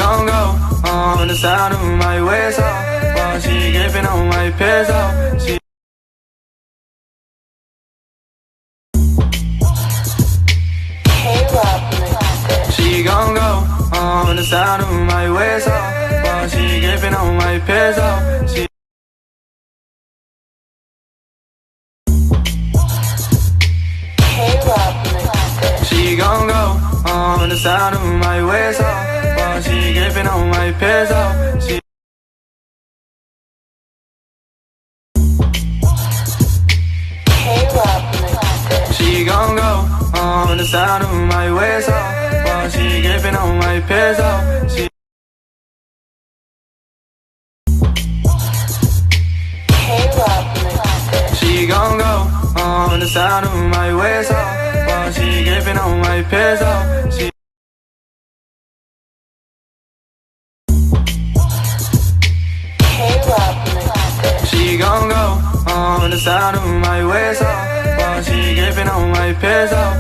gon' go on the side of my waist off while she gaping on my pants off. She gon' go on the side of my waist off while she gaping on my pants off. She gon' go on the side of my waist off while she gaping on my pants off. She gon' go on the side of my waist off while she gaping on my pants off. She gon' go on the side of my waist off while she gaping on my pants off. She gon' go on the side of my waist off while she gaping on my pants off.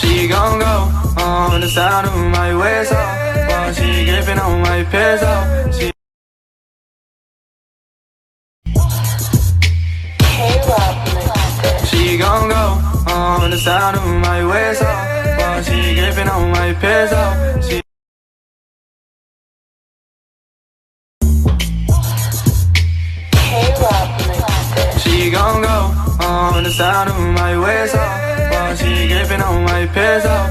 She gon' go on the side of my waist off while she gaping on my pants off. She gon' go on the side of my waist off while she gaping on my pants off. She gon' go on the side of my waist off while she gaping on my pants off.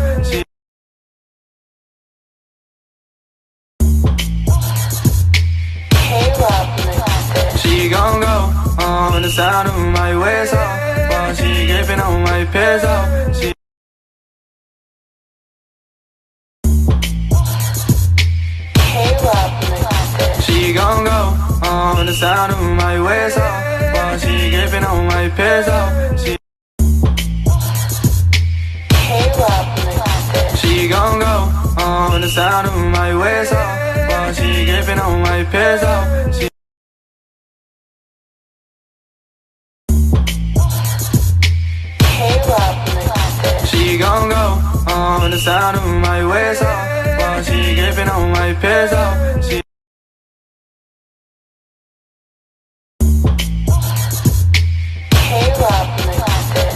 She gon' go on the side of my waist off while she gaping on my pants off. She gon' go on the side of my waist off while she gaping on my pants off. She gon' go on the side of my waist off while she gaping on my pants off. She gon' go on the side of my waist off while she gaping on my pants off.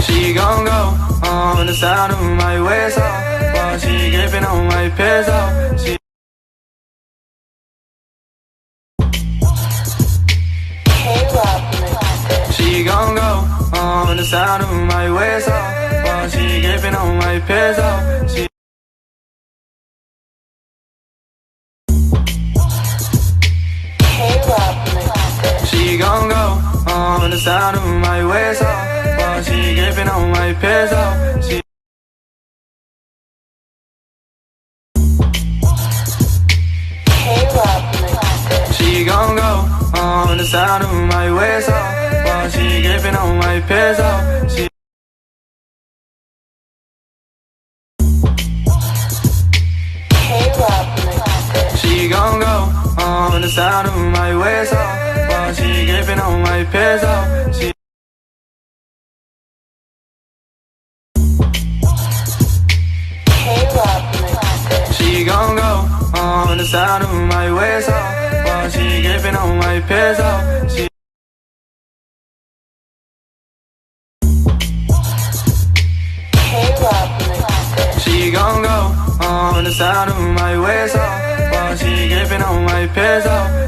She gon' go on the side of my waist off while she gaping on my pants off. She gon' go on the side of my waist off while she gaping on my pants off. She gon' go on the side of my waist off while she gaping on my pants off. She gon' go on the side of my waist off while she gaping on my pants off. She gon' go on the side of my waist off while she gaping on my pants off. She gon' go on the side of my waist off while she gaping on my pants off. She gon' go on the side of my waist off while she gaping on my pants off.